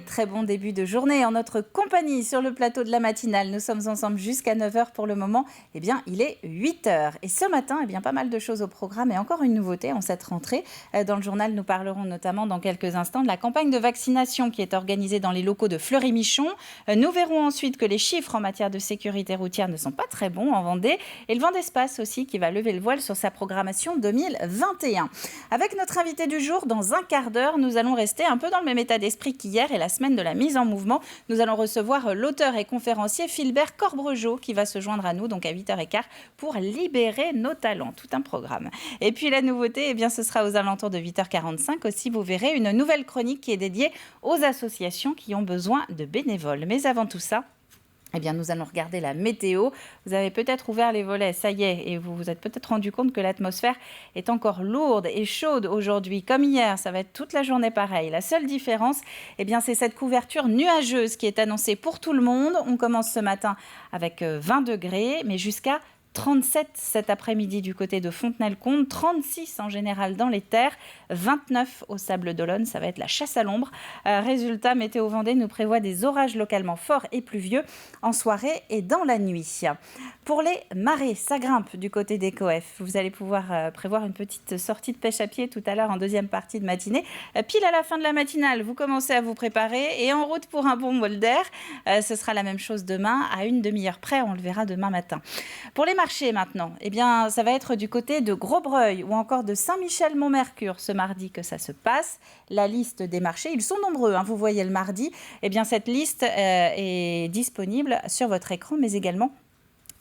très bon début de journée en notre compagnie sur le plateau de la matinale. Nous sommes ensemble jusqu'à 9h pour le moment. Eh bien, il est 8h. Et ce matin, eh bien, pas mal de choses au programme et encore une nouveauté en cette rentrée. Dans le journal, nous parlerons notamment dans quelques instants de la campagne de vaccination qui est organisée dans les locaux de Fleury-Michon. Nous verrons ensuite que les chiffres en matière de sécurité routière ne sont pas très bons en Vendée. Et le Vendespace aussi qui va lever le voile sur sa programmation 2021. Avec notre invité du jour, dans un quart d'heure, nous allons rester un peu dans le même état d'esprit qu'hier et la semaine de la mise en mouvement. Nous allons recevoir l'auteur et conférencier Philbert Corbregeot qui va se joindre à nous donc à 8h15 pour libérer nos talents. Tout un programme. Et puis la nouveauté, eh bien, ce sera aux alentours de 8h45 aussi. Vous verrez une nouvelle chronique qui est dédiée aux associations qui ont besoin de bénévoles. Mais avant tout ça, eh bien, nous allons regarder la météo. Vous avez peut-être ouvert les volets, ça y est, et vous vous êtes peut-être rendu compte que l'atmosphère est encore lourde et chaude aujourd'hui. Comme hier, ça va être toute la journée pareil. La seule différence, eh bien, c'est cette couverture nuageuse qui est annoncée pour tout le monde. On commence ce matin avec 20 degrés, mais jusqu'à 37 cet après-midi du côté de Fontenay-le-Comte, 36 en général dans les terres, 29 au Sable d'Olonne, ça va être la chasse à l'ombre. Résultat, Météo Vendée nous prévoit des orages localement forts et pluvieux en soirée et dans la nuit. Pour les marées, ça grimpe du côté des Coef. Vous allez pouvoir prévoir une petite sortie de pêche à pied tout à l'heure en deuxième partie de matinée. Pile à la fin de la matinale, vous commencez à vous préparer et en route pour un bon bol d'air. Ce sera la même chose demain à une demi-heure près, on le verra demain matin. Pour les marchés maintenant, eh bien, ça va être du côté de Grosbreuil ou encore de Saint-Michel-Mont-Mercure ce mardi que ça se passe. La liste des marchés, ils sont nombreux, hein, vous voyez le mardi. Eh bien, cette liste est disponible sur votre écran, mais également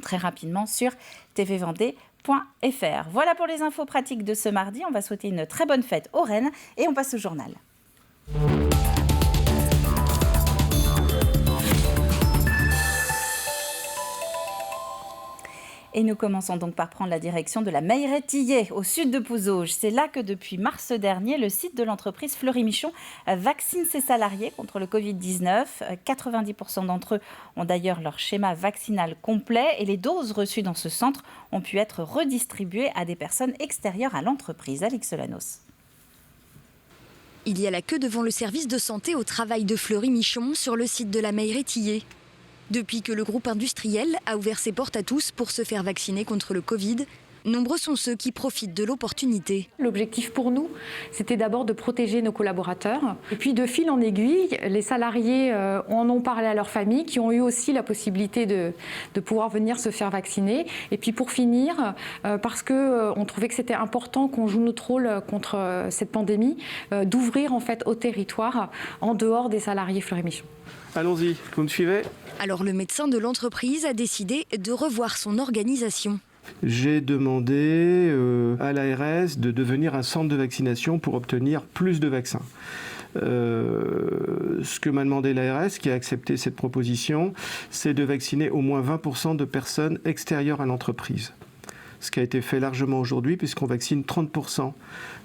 très rapidement sur tvvendée.fr. Voilà pour les infos pratiques de ce mardi. On va souhaiter une très bonne fête aux Rennes et on passe au journal. Et nous commençons donc par prendre la direction de la Meilleray-Tillé, au sud de Pouzauges. C'est là que depuis mars dernier, le site de l'entreprise Fleury-Michon vaccine ses salariés contre le Covid-19. 90% d'entre eux ont d'ailleurs leur schéma vaccinal complet et les doses reçues dans ce centre ont pu être redistribuées à des personnes extérieures à l'entreprise. Alix Solanos. Il y a la queue devant le service de santé au travail de Fleury-Michon sur le site de la Meilleray-Tillé. Depuis que le groupe industriel a ouvert ses portes à tous pour se faire vacciner contre le Covid, nombreux sont ceux qui profitent de l'opportunité. L'objectif pour nous, c'était d'abord de protéger nos collaborateurs. Et puis de fil en aiguille, les salariés en ont parlé à leur famille, qui ont eu aussi la possibilité de pouvoir venir se faire vacciner. Et puis pour finir, parce qu'on trouvait que c'était important qu'on joue notre rôle contre cette pandémie, d'ouvrir en fait au territoire en dehors des salariés Fleury-Michon. Allons-y, vous me suivez ? Alors le médecin de l'entreprise a décidé de revoir son organisation. J'ai demandé à l'ARS de devenir un centre de vaccination pour obtenir plus de vaccins. Ce que m'a demandé l'ARS, qui a accepté cette proposition, c'est de vacciner au moins 20% de personnes extérieures à l'entreprise. Ce qui a été fait largement aujourd'hui, puisqu'on vaccine 30%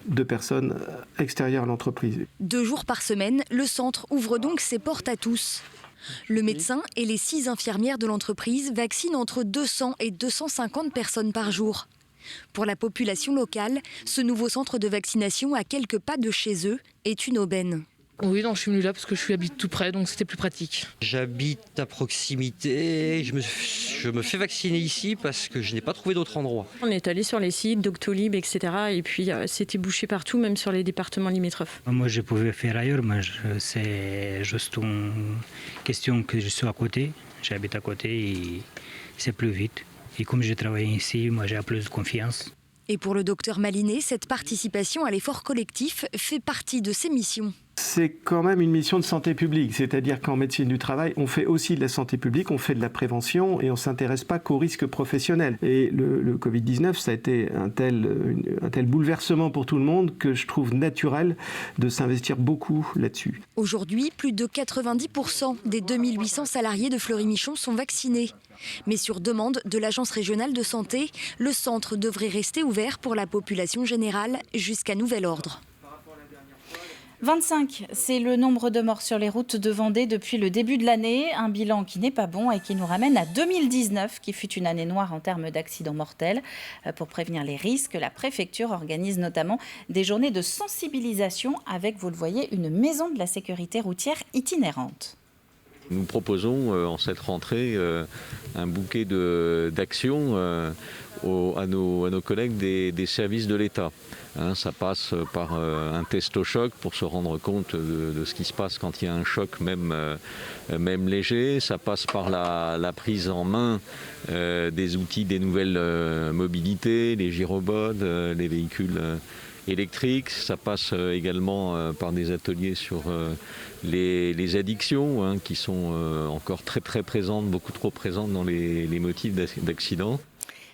de personnes extérieures à l'entreprise. 2 jours par semaine, le centre ouvre donc ses portes à tous. Le médecin et les 6 infirmières de l'entreprise vaccinent entre 200 et 250 personnes par jour. Pour la population locale, ce nouveau centre de vaccination à quelques pas de chez eux est une aubaine. Oui, non, je suis venue là parce que j'habite tout près, donc c'était plus pratique. J'habite à proximité, je me fais vacciner ici parce que je n'ai pas trouvé d'autre endroit. On est allé sur les sites Doctolib, etc. Et puis c'était bouché partout, même sur les départements limitrophes. Moi, je pouvais faire ailleurs, mais c'est juste une question que je suis à côté. J'habite à côté et c'est plus vite. Et comme je travaille ici, moi j'ai plus de confiance. Et pour le docteur Malinet, cette participation à l'effort collectif fait partie de ses missions. C'est quand même une mission de santé publique, c'est-à-dire qu'en médecine du travail, on fait aussi de la santé publique, on fait de la prévention et on ne s'intéresse pas qu'aux risques professionnels. Et le Covid-19, ça a été un tel bouleversement pour tout le monde que je trouve naturel de s'investir beaucoup là-dessus. Aujourd'hui, plus de 90% des 2800 salariés de Fleury-Michon sont vaccinés. Mais sur demande de l'Agence régionale de santé, le centre devrait rester ouvert pour la population générale jusqu'à nouvel ordre. 25, c'est le nombre de morts sur les routes de Vendée depuis le début de l'année. Un bilan qui n'est pas bon et qui nous ramène à 2019, qui fut une année noire en termes d'accidents mortels. Pour prévenir les risques, la préfecture organise notamment des journées de sensibilisation avec, vous le voyez, une maison de la sécurité routière itinérante. Nous proposons en cette rentrée un bouquet d'actions à nos collègues des services de l'État. Ça passe par un test au choc pour se rendre compte de ce qui se passe quand il y a un choc, même léger. Ça passe par la prise en main des outils des nouvelles mobilités, les gyrobots, les véhicules électriques. Ça passe également par des ateliers sur les addictions qui sont encore très très présentes, beaucoup trop présentes dans les motifs d'accidents.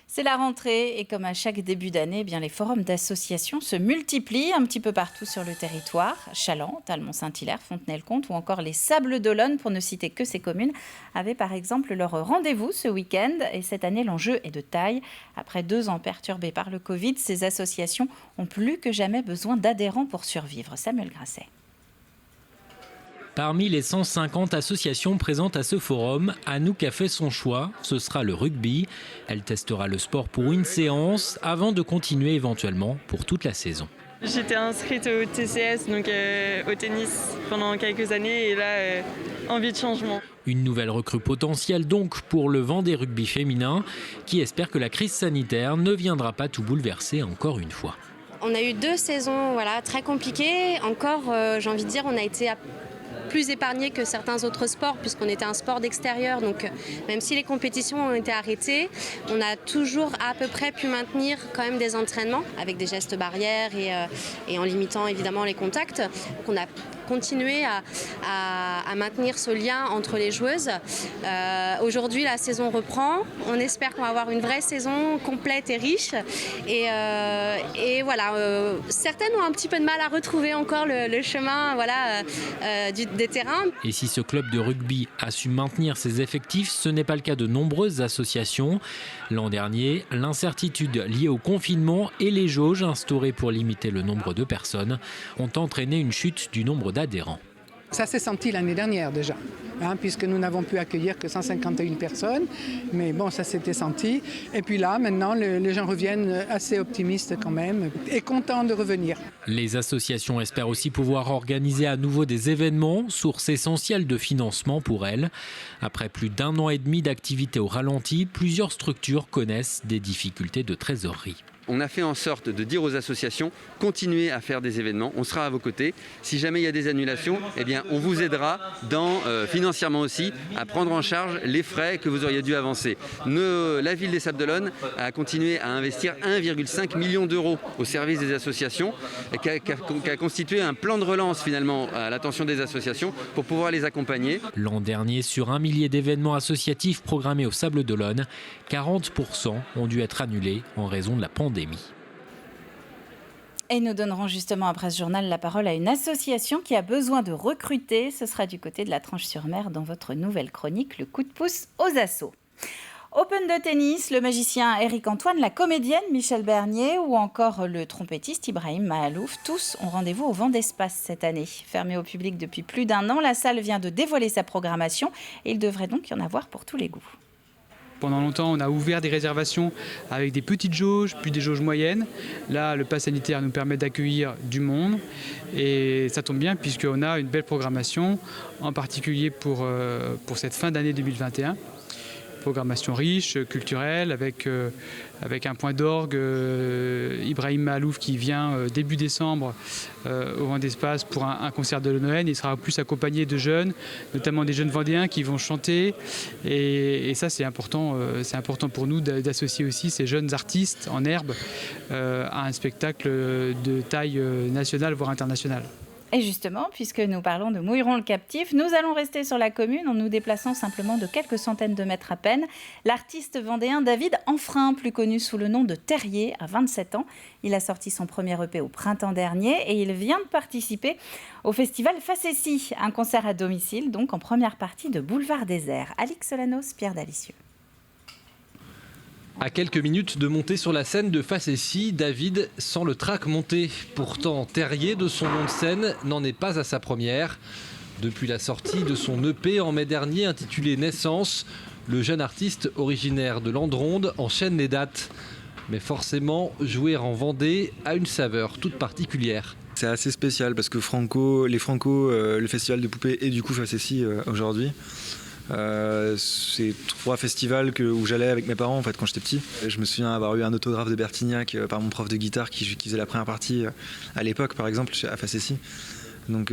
C'est la rentrée et comme à chaque début d'année, les forums d'associations se multiplient un petit peu partout sur le territoire. Challans, Talmont-Saint-Hilaire, Fontenay-le-Comte ou encore les Sables d'Olonne, pour ne citer que ces communes, avaient par exemple leur rendez-vous ce week-end. Et cette année, l'enjeu est de taille. Après 2 ans perturbés par le Covid, ces associations ont plus que jamais besoin d'adhérents pour survivre. Samuel Grasset. Parmi les 150 associations présentes à ce forum, Anouk a fait son choix, ce sera le rugby. Elle testera le sport pour une séance avant de continuer éventuellement pour toute la saison. J'étais inscrite au TCS, donc au tennis, pendant quelques années et là, envie de changement. Une nouvelle recrue potentielle donc pour le Vendée Rugby féminin qui espère que la crise sanitaire ne viendra pas tout bouleverser encore une fois. On a eu 2 saisons très compliquées. Encore, j'ai envie de dire, on a été plus épargné que certains autres sports puisqu'on était un sport d'extérieur, donc même si les compétitions ont été arrêtées, on a toujours à peu près pu maintenir quand même des entraînements avec des gestes barrières et en limitant évidemment les contacts. Donc on a continué à maintenir ce lien entre les joueuses. Aujourd'hui la saison reprend, on espère qu'on va avoir une vraie saison complète et riche et voilà, certaines ont un petit peu de mal à retrouver encore le chemin des terrains. Et si ce club de rugby a su maintenir ses effectifs, ce n'est pas le cas de nombreuses associations. L'an dernier, l'incertitude liée au confinement et les jauges instaurées pour limiter le nombre de personnes ont entraîné une chute du nombre d'adhérents. Ça s'est senti l'année dernière déjà, puisque nous n'avons pu accueillir que 151 personnes, mais bon, ça s'était senti. Et puis là, maintenant, les gens reviennent assez optimistes quand même et contents de revenir. Les associations espèrent aussi pouvoir organiser à nouveau des événements, source essentielle de financement pour elles. Après plus d'1 an et demi d'activité au ralenti, plusieurs structures connaissent des difficultés de trésorerie. On a fait en sorte de dire aux associations, continuez à faire des événements, on sera à vos côtés. Si jamais il y a des annulations, on vous aidera financièrement aussi à prendre en charge les frais que vous auriez dû avancer. La ville des Sables d'Olonne a continué à investir 1,5 million d'euros au service des associations, qui a constitué un plan de relance finalement à l'attention des associations pour pouvoir les accompagner. L'an dernier, sur 1 millier d'événements associatifs programmés aux Sables d'Olonne, 40% ont dû être annulés en raison de la pandémie. Et nous donnerons justement après ce journal la parole à une association qui a besoin de recruter. Ce sera du côté de la Tranche-sur-Mer dans votre nouvelle chronique, le coup de pouce aux assos. Open de tennis, le magicien Éric Antoine, la comédienne Michel Bernier ou encore le trompettiste Ibrahim Mahalouf, tous ont rendez-vous au Vent d'Espace cette année. Fermée au public depuis plus d'1 an, la salle vient de dévoiler sa programmation et il devrait donc y en avoir pour tous les goûts. Pendant longtemps, on a ouvert des réservations avec des petites jauges, puis des jauges moyennes. Là, le pass sanitaire nous permet d'accueillir du monde. Et ça tombe bien puisqu'on a une belle programmation, en particulier pour cette fin d'année 2021. Programmation riche, culturelle, avec un point d'orgue, Ibrahim Mahalouf qui vient début décembre au Vent d'Espace pour un concert de Noël. Il sera plus accompagné de jeunes, notamment des jeunes vendéens qui vont chanter. Et ça, c'est important pour nous d'associer aussi ces jeunes artistes en herbe à un spectacle de taille nationale, voire internationale. Et justement, puisque nous parlons de Mouilleron le captif, nous allons rester sur la commune en nous déplaçant simplement de quelques centaines de mètres à peine. L'artiste vendéen David Enfrein, plus connu sous le nom de Terrier, a 27 ans. Il a sorti son premier EP au printemps dernier et il vient de participer au festival Facessi, un concert à domicile, donc en première partie de Boulevard Désert. Alix Solanos, Pierre Dalicieux. À quelques minutes de monter sur la scène de Facessis, David sent le trac monter. Pourtant, Terrier, de son nom de scène, n'en est pas à sa première. Depuis la sortie de son EP en mai dernier intitulé Naissance, le jeune artiste originaire de Landronde enchaîne les dates. Mais forcément, jouer en Vendée a une saveur toute particulière. C'est assez spécial parce que le festival de poupées et du coup Facessis aujourd'hui. C'est 3 festivals où j'allais avec mes parents en fait, quand j'étais petit. Je me souviens avoir eu un autographe de Bertignac par mon prof de guitare qui faisait la première partie à l'époque par exemple à Facessis. Donc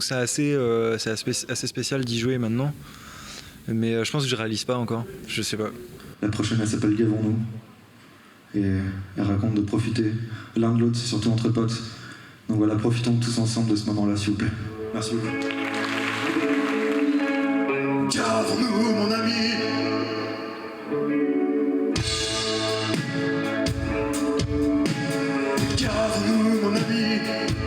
c'est assez spécial d'y jouer maintenant. Mais je pense que je réalise pas encore, je sais pas. La prochaine elle s'appelle Gavons-nous et elle raconte de profiter l'un de l'autre, c'est surtout entre potes. Donc voilà, profitons tous ensemble de ce moment-là s'il vous plaît. Merci beaucoup. Gavons-nous mon ami. Gavons-nous mon ami.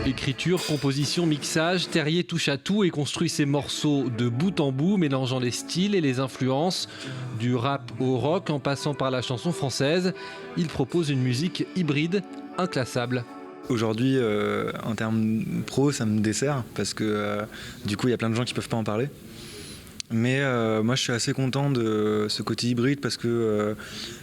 Écriture, composition, mixage, Terrier touche à tout et construit ses morceaux de bout en bout, mélangeant les styles et les influences, du rap au rock en passant par la chanson française. Il propose une musique hybride, inclassable. Aujourd'hui, en termes pro, ça me dessert parce que du coup, il y a plein de gens qui peuvent pas en parler. Mais moi, je suis assez content de ce côté hybride parce que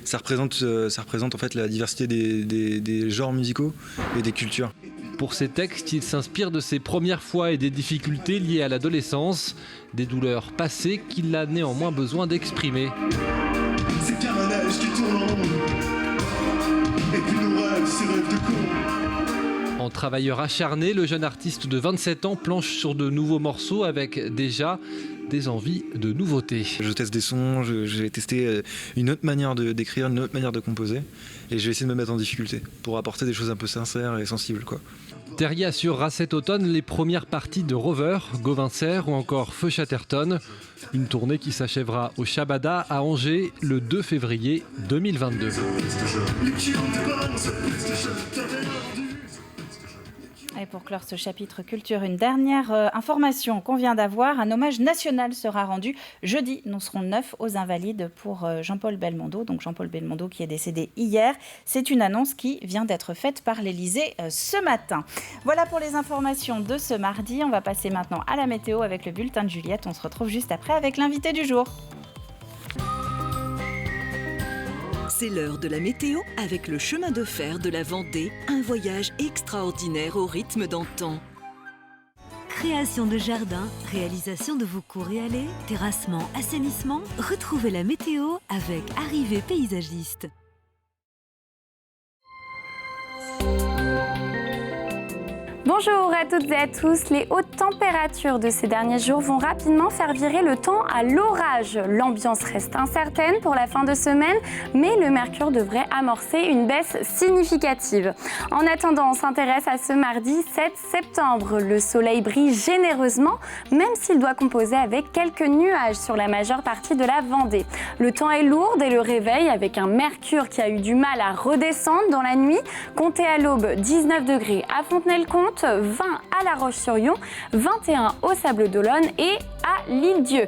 ça représente en fait la diversité des genres musicaux et des cultures. Pour ses textes, il s'inspire de ses premières fois et des difficultés liées à l'adolescence, des douleurs passées qu'il a néanmoins besoin d'exprimer. C'est qu'un manège qui tourne en rond. Et puis nos rêves, ces rêves de con. En travailleur acharné, le jeune artiste de 27 ans planche sur de nouveaux morceaux avec déjà des envies de nouveautés. Je teste des sons, j'ai testé une autre manière d'écrire, une autre manière de composer et je vais essayer de me mettre en difficulté pour apporter des choses un peu sincères et sensibles, quoi. Terrier assurera cet automne les premières parties de Rover, Gauvin-Serre ou encore Feu Chatterton. Une tournée qui s'achèvera au Shabada à Angers le 2 février 2022. Et pour clore ce chapitre culture, une dernière information qu'on vient d'avoir. Un hommage national sera rendu jeudi. Nous serons 9 aux Invalides pour Jean-Paul Belmondo. Donc Jean-Paul Belmondo qui est décédé hier. C'est une annonce qui vient d'être faite par l'Élysée ce matin. Voilà pour les informations de ce mardi. On va passer maintenant à la météo avec le bulletin de Juliette. On se retrouve juste après avec l'invité du jour. C'est l'heure de la météo avec le chemin de fer de la Vendée, un voyage extraordinaire au rythme d'antan. Création de jardins, réalisation de vos cours et allées, terrassement, assainissement, retrouvez la météo avec Arrivée Paysagiste. Bonjour à toutes et à tous. Les hautes températures de ces derniers jours vont rapidement faire virer le temps à l'orage. L'ambiance reste incertaine pour la fin de semaine, mais le mercure devrait amorcer une baisse significative. En attendant, on s'intéresse à ce mardi 7 septembre. Le soleil brille généreusement, même s'il doit composer avec quelques nuages sur la majeure partie de la Vendée. Le temps est lourd dès le réveil avec un mercure qui a eu du mal à redescendre dans la nuit. Comptez à l'aube 19 degrés à Fontenay-le-Comte, 20 à La Roche-sur-Yon, 21 au Sables-d'Olonne et à l'Île-Dieu.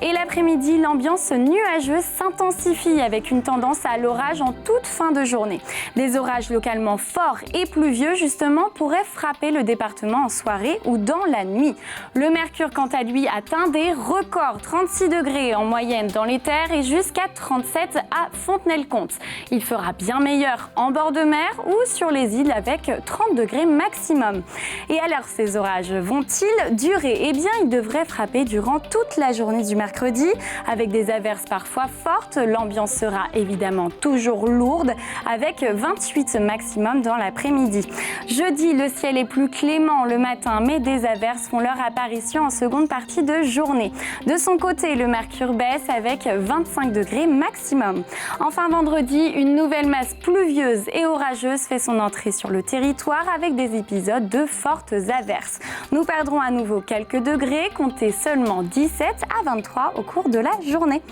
Et l'après-midi, l'ambiance nuageuse s'intensifie avec une tendance à l'orage en toute fin de journée. Des orages localement forts et pluvieux, justement, pourraient frapper le département en soirée ou dans la nuit. Le mercure, quant à lui, atteint des records, 36 degrés en moyenne dans les terres et jusqu'à 37 à Fontenay-le-Comte. Il fera bien meilleur en bord de mer ou sur les îles avec 30 degrés maximum. Et alors, ces orages vont-ils durer ? Eh bien, ils devraient frapper durant toute la journée du mercredi, avec des averses parfois fortes. L'ambiance sera évidemment toujours lourde, avec 28 maximum dans l'après-midi. Jeudi, le ciel est plus clément le matin, mais des averses font leur apparition en seconde partie de journée. De son côté, le mercure baisse avec 25 degrés maximum. Enfin, vendredi, une nouvelle masse pluvieuse et orageuse fait son entrée sur le territoire, avec des épisodes de fortes averses. Nous perdrons à nouveau quelques degrés, comptez seulement 17 à 23 au cours de la journée.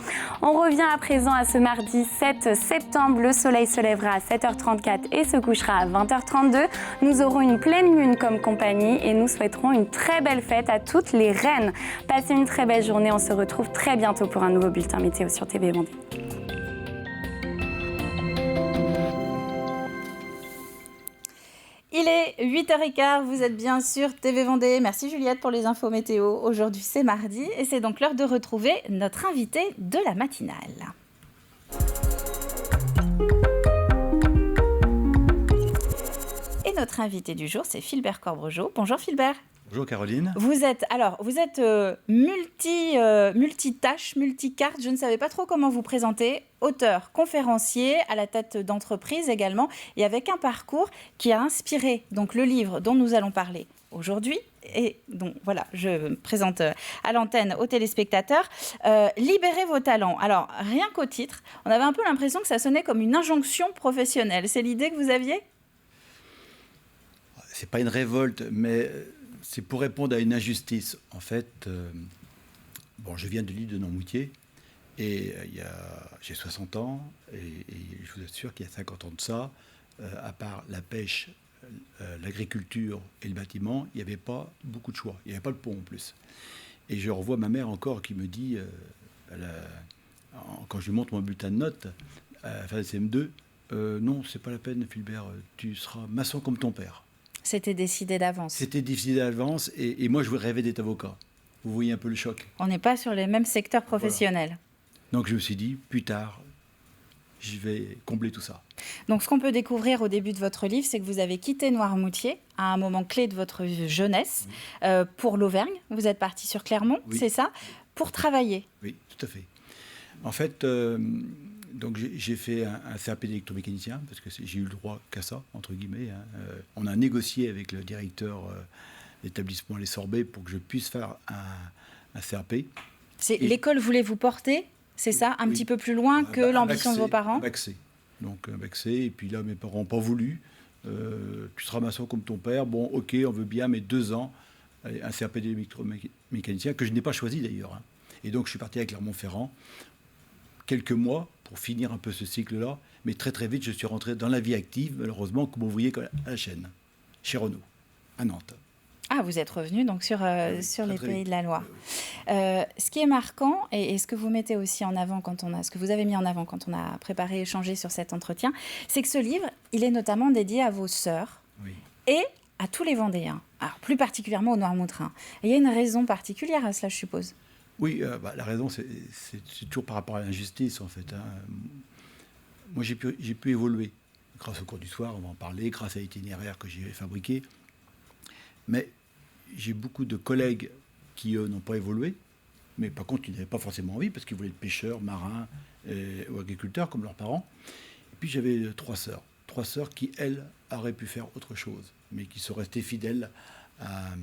On revient à présent à ce mardi 7 septembre. Le soleil se lèvera à 7h34 et se couchera à 20h32. Nous aurons une pleine lune comme compagnie et nous souhaiterons une très belle fête à toutes les reines. Passez une très belle journée. On se retrouve très bientôt pour un nouveau bulletin météo sur TV Vendée. Il est 8h15, vous êtes bien sur TV Vendée. Merci Juliette pour les infos météo. Aujourd'hui c'est mardi et c'est donc l'heure de retrouver notre invité de la matinale. Et notre invité du jour, c'est Philbert Corbregeot. Bonjour Philbert. Bonjour Caroline. Vous êtes multitâche, multicarte, je ne savais pas trop comment vous présenter. Auteur, conférencier, à la tête d'entreprise également, et avec un parcours qui a inspiré donc, le livre dont nous allons parler aujourd'hui. Et donc voilà, je me présente à l'antenne aux téléspectateurs. Libérez vos talents. Alors, rien qu'au titre, on avait un peu l'impression que ça sonnait comme une injonction professionnelle. C'est l'idée que vous aviez ? C'est pas une révolte, mais c'est pour répondre à une injustice. En fait, je viens de l'île de Noirmoutier et j'ai 60 ans et je vous assure qu'il y a 50 ans de ça, à part la pêche, l'agriculture et le bâtiment, il n'y avait pas beaucoup de choix. Il n'y avait pas le pont en plus. Et je revois ma mère encore qui me dit, quand je lui montre mon bulletin de notes, à la fin de CM2, non, c'est pas la peine, Philbert, tu seras maçon comme ton père. C'était décidé d'avance. C'était décidé d'avance et moi je rêvais d'être avocat. Vous voyez un peu le choc. On n'est pas sur les mêmes secteurs professionnels. Voilà. Donc je me suis dit, plus tard, je vais combler tout ça. Donc ce qu'on peut découvrir au début de votre livre, c'est que vous avez quitté Noirmoutier à un moment clé de votre jeunesse pour l'Auvergne. Vous êtes parti sur Clermont, c'est ça, pour travailler. Oui, tout à fait. En fait, donc j'ai fait un CAP d'électromécanicien, parce que j'ai eu le droit qu'à ça, entre guillemets. On a négocié avec le directeur d'établissement Les Sorbets pour que je puisse faire un CAP. L'école voulait vous porter, c'est ça, un petit peu plus loin que l'ambition de vos parents ? Un bac C. Donc un bac C, et puis là, mes parents n'ont pas voulu. Tu seras maçon comme ton père. Bon, ok, on veut bien, mais 2 ans. Un CAP d'électromécanicien, que je n'ai pas choisi d'ailleurs. Et donc je suis parti à Clermont-Ferrand. Quelques mois pour finir un peu ce cycle-là, mais très très vite je suis rentré dans la vie active, malheureusement, comme vous voyez à la chaîne, chez Renault, à Nantes. Ah, vous êtes revenu donc sur les Pays de la Loire. Ce qui est marquant, et ce que vous mettez aussi en avant ce que vous avez mis en avant quand on a préparé et échangé sur cet entretien, c'est que ce livre, il est notamment dédié à vos sœurs et à tous les Vendéens, alors plus particulièrement aux Noirmoutins. Il y a une raison particulière à cela, je suppose. Oui, la raison, c'est toujours par rapport à l'injustice, en fait. Moi, j'ai pu évoluer grâce au cours du soir, on va en parler, grâce à l'itinéraire que j'ai fabriqué. Mais j'ai beaucoup de collègues qui, eux, n'ont pas évolué. Mais par contre, ils n'avaient pas forcément envie, parce qu'ils voulaient être pêcheurs, marins ou agriculteurs, comme leurs parents. Et puis, j'avais 3 sœurs. 3 sœurs qui, elles, auraient pu faire autre chose, mais qui sont restées fidèles à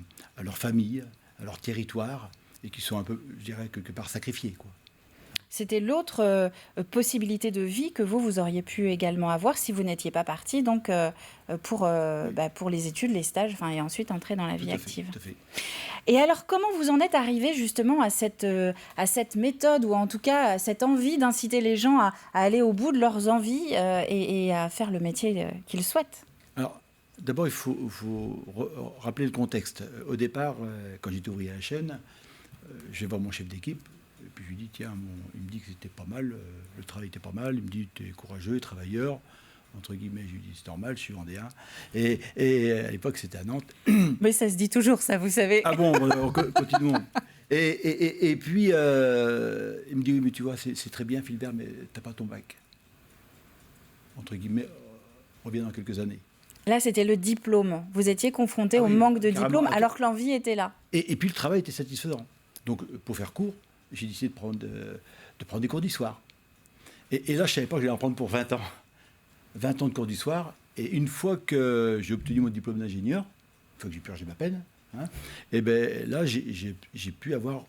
leur famille, à leur territoire, et qui sont un peu, je dirais, quelque part sacrifiés, quoi. C'était l'autre possibilité de vie que vous auriez pu également avoir si vous n'étiez pas parti donc, pour les études, les stages, et ensuite entrer dans la vie active. Tout à fait. Et alors, comment vous en êtes arrivé justement à cette méthode, ou en tout cas à cette envie d'inciter les gens à aller au bout de leurs envies et à faire le métier qu'ils souhaitent ? Alors, d'abord, il faut rappeler le contexte. Au départ, quand j'étais ouvrier à la chaîne, je vais voir mon chef d'équipe, et puis je lui dis, tiens, il me dit que c'était pas mal, le travail était pas mal, il me dit, tu es courageux, travailleur, entre guillemets, je lui dis, c'est normal, je suis vendéen, et à l'époque, c'était à Nantes. Mais ça se dit toujours, ça, vous savez. Ah bon, continuons. Et puis, il me dit, oui, mais tu vois, c'est très bien, Philbert, mais t'as pas ton bac. Entre guillemets, reviens dans quelques années. Là, c'était le diplôme. Vous étiez confronté au manque de diplôme, alors que l'envie était là. Et puis, le travail était satisfaisant. Donc, pour faire court, j'ai décidé de prendre des cours du soir. Et là, je ne savais pas que j'allais en prendre pour 20 ans. 20 ans de cours du soir. Et une fois que j'ai obtenu mon diplôme d'ingénieur, une fois que j'ai purgé ma peine, et bien là, j'ai pu avoir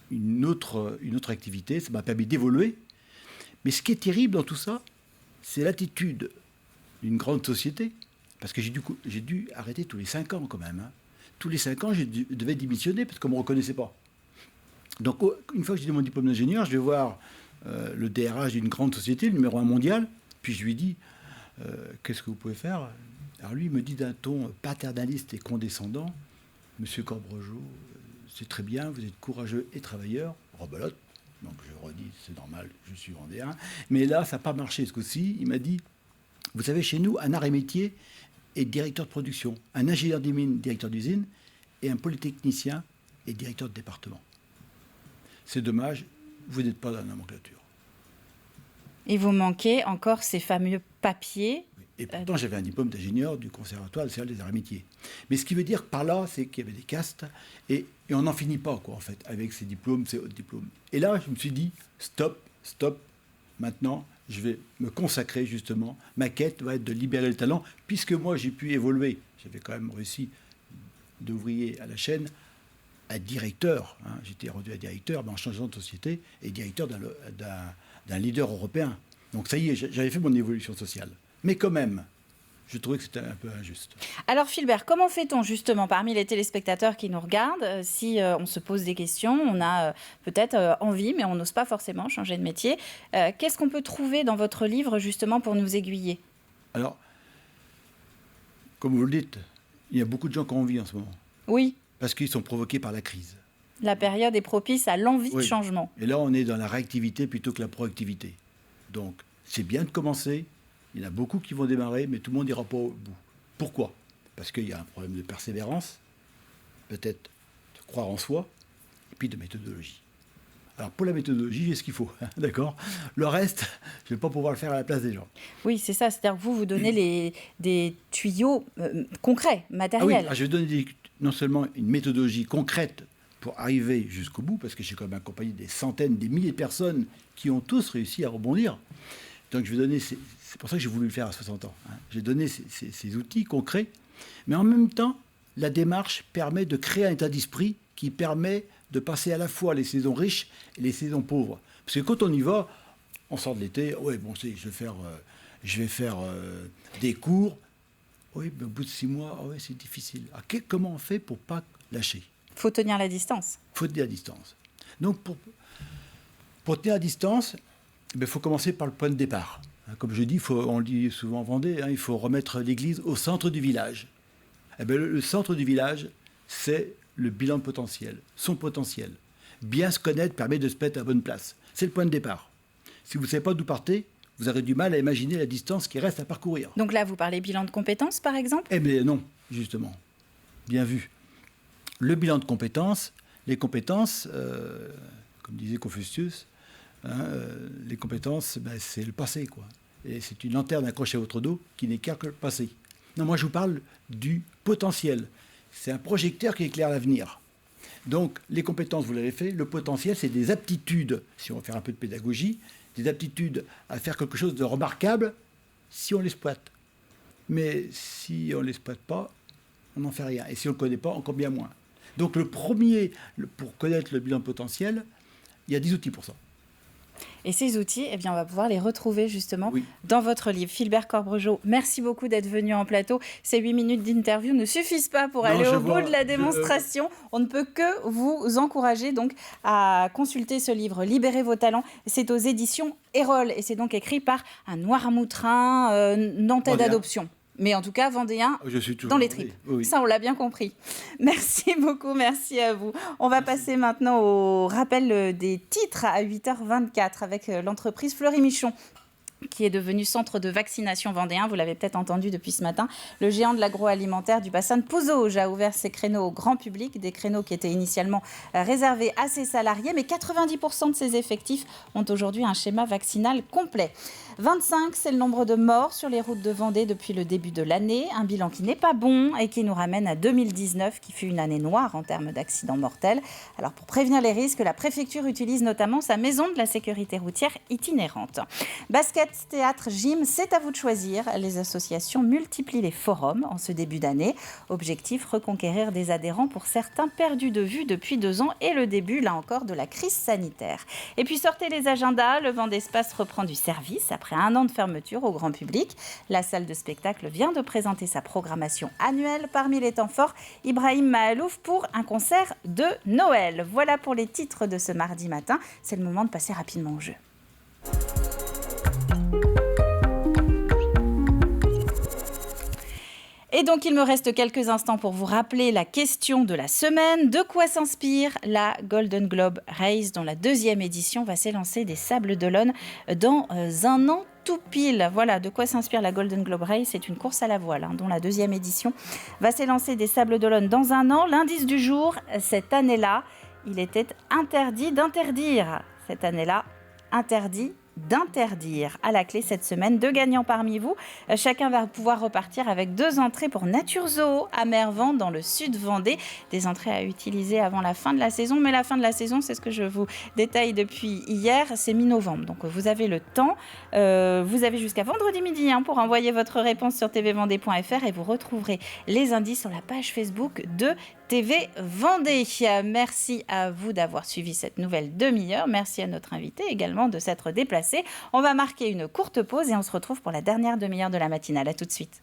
une autre activité. Ça m'a permis d'évoluer. Mais ce qui est terrible dans tout ça, c'est l'attitude d'une grande société. Parce que j'ai dû arrêter tous les 5 ans quand même. Tous les 5 ans, je devais démissionner parce qu'on ne me reconnaissait pas. Donc, une fois que j'ai mon diplôme d'ingénieur, je vais voir le DRH d'une grande société, le numéro 1 mondial, puis je lui dis, qu'est-ce que vous pouvez faire ? Alors lui, il me dit d'un ton paternaliste et condescendant, Monsieur Corbregeot, c'est très bien, vous êtes courageux et travailleur, rebelote. Donc je redis, c'est normal, je suis vendéen. Mais là, ça n'a pas marché ce coup-ci. Il m'a dit, vous savez, chez nous, un art et métier, est directeur de production, un ingénieur des mines, directeur d'usine, et un polytechnicien est directeur de département. C'est dommage, vous n'êtes pas dans la nomenclature. Et vous manquez encore ces fameux papiers. Et pourtant, j'avais un diplôme d'ingénieur du Conservatoire national des arts et métiers. Mais ce qui veut dire par là, c'est qu'il y avait des castes, et on n'en finit pas, quoi, en fait, avec ces diplômes, ces autres diplômes. Et là, je me suis dit, stop, maintenant, je vais me consacrer, justement. Ma quête va être de libérer le talent, puisque moi, j'ai pu évoluer. J'avais quand même réussi d'ouvrier à la chaîne à directeur. Hein. J'étais rendu à directeur, mais en changeant de société, et directeur d'un leader européen. Donc ça y est, j'avais fait mon évolution sociale. Mais quand même, je trouvais que c'était un peu injuste. Alors Philbert, comment fait-on justement parmi les téléspectateurs qui nous regardent si on se pose des questions, on a peut-être envie, mais on n'ose pas forcément changer de métier. Qu'est-ce qu'on peut trouver dans votre livre justement pour nous aiguiller? Alors, comme vous le dites, il y a beaucoup de gens qui ont envie en ce moment. Oui. Parce qu'ils sont provoqués par la crise. La période est propice à l'envie de changement. Et là, on est dans la réactivité plutôt que la proactivité. Donc, c'est bien de commencer. Il y en a beaucoup qui vont démarrer, mais tout le monde n'ira pas au bout. Pourquoi? Parce qu'il y a un problème de persévérance, peut-être de croire en soi, et puis de méthodologie. Alors, pour la méthodologie, j'ai ce qu'il faut, d'accord? Le reste, je ne vais pas pouvoir le faire à la place des gens. Oui, c'est ça. C'est-à-dire que vous donnez des tuyaux concrets, matériels. Ah oui, je vais donner non seulement une méthodologie concrète pour arriver jusqu'au bout, parce que j'ai quand même accompagné des centaines, des milliers de personnes qui ont tous réussi à rebondir. Donc je vais donner, c'est pour ça que j'ai voulu le faire à 60 ans. Hein. J'ai donné ces outils concrets, mais en même temps, la démarche permet de créer un état d'esprit qui permet de passer à la fois les saisons riches et les saisons pauvres. Parce que quand on y va, on sort de l'été, ouais, bon, je vais faire des cours. Oui, mais au bout de 6 mois, ouais, c'est difficile. Alors, comment on fait pour pas lâcher? Il faut tenir la distance. Il faut tenir la distance. Donc, pour tenir la distance, il faut commencer par le point de départ. Comme je dis, on le dit souvent en Vendée, il faut remettre l'église au centre du village. Le centre du village, c'est le bilan de potentiel, son potentiel. Bien se connaître permet de se mettre à la bonne place. C'est le point de départ. Si vous ne savez pas d'où partez, vous aurez du mal à imaginer la distance qui reste à parcourir. Donc là, vous parlez bilan de compétences, par exemple? Eh bien non, justement. Bien vu. Le bilan de compétences, les compétences, comme disait Confucius, les compétences, c'est le passé, quoi. Et c'est une lanterne accrochée à votre dos qui n'éclaire que le passé. Non, moi je vous parle du potentiel. C'est un projecteur qui éclaire l'avenir. Donc les compétences, vous l'avez fait. Le potentiel, c'est des aptitudes, si on veut faire un peu de pédagogie, des aptitudes à faire quelque chose de remarquable si on l'exploite. Mais si on ne l'exploite pas, on n'en fait rien. Et si on ne le connaît pas, encore bien moins. Donc le premier, pour connaître le bilan potentiel, il y a 10 outils pour ça. Et ces outils, eh bien, on va pouvoir les retrouver justement dans votre livre. Philbert Corbregeot, merci beaucoup d'être venu en plateau. Ces 8 minutes d'interview ne suffisent pas pour aller au bout de la démonstration. On ne peut que vous encourager donc à consulter ce livre, Libérez vos talents. C'est aux éditions Erol et c'est donc écrit par un Noirmoutrin nantais d'adoption. Mais en tout cas, vendéen dans les tripes. Oui. Ça, on l'a bien compris. Merci beaucoup, merci à vous. On va passer maintenant au rappel des titres à 8h24 avec l'entreprise Fleury Michon, qui est devenu centre de vaccination vendéen. Vous l'avez peut-être entendu depuis ce matin. Le géant de l'agroalimentaire du bassin de Pouzauges a ouvert ses créneaux au grand public, des créneaux qui étaient initialement réservés à ses salariés, mais 90% de ses effectifs ont aujourd'hui un schéma vaccinal complet. 25, c'est le nombre de morts sur les routes de Vendée depuis le début de l'année, un bilan qui n'est pas bon et qui nous ramène à 2019, qui fut une année noire en termes d'accidents mortels. Alors pour prévenir les risques, la préfecture utilise notamment sa maison de la sécurité routière itinérante. Basket, théâtre, gym, c'est à vous de choisir. Les associations multiplient les forums en ce début d'année. Objectif, reconquérir des adhérents pour certains perdus de vue depuis 2 ans et le début, là encore, de la crise sanitaire. Et puis sortez les agendas, le Vendespace reprend du service après 1 an de fermeture au grand public. La salle de spectacle vient de présenter sa programmation annuelle. Parmi les temps forts, Ibrahim Mahalouf pour un concert de Noël. Voilà pour les titres de ce mardi matin. C'est le moment de passer rapidement au jeu. Et donc, il me reste quelques instants pour vous rappeler la question de la semaine. De quoi s'inspire la Golden Globe Race, dont la 2e édition va s'élancer des Sables d'Olonne dans 1 an tout pile. Voilà de quoi s'inspire la Golden Globe Race. C'est une course à la voile dont la 2e édition va s'élancer des Sables d'Olonne dans un an. L'indice du jour, cette année-là, il était interdit d'interdire. Cette année-là, interdit d'interdire. À la clé cette semaine, 2 gagnants parmi vous. Chacun va pouvoir repartir avec 2 entrées pour Nature Zoo à Mervent dans le sud Vendée. Des entrées à utiliser avant la fin de la saison. Mais la fin de la saison, c'est ce que je vous détaille depuis hier, c'est mi-novembre. Donc vous avez le temps. Vous avez jusqu'à vendredi midi pour envoyer votre réponse sur tvvendée.fr et vous retrouverez les indices sur la page Facebook de TV Vendée. Merci à vous d'avoir suivi cette nouvelle demi-heure. Merci à notre invité également de s'être déplacé. On va marquer une courte pause et on se retrouve pour la dernière demi-heure de la matinale. À tout de suite.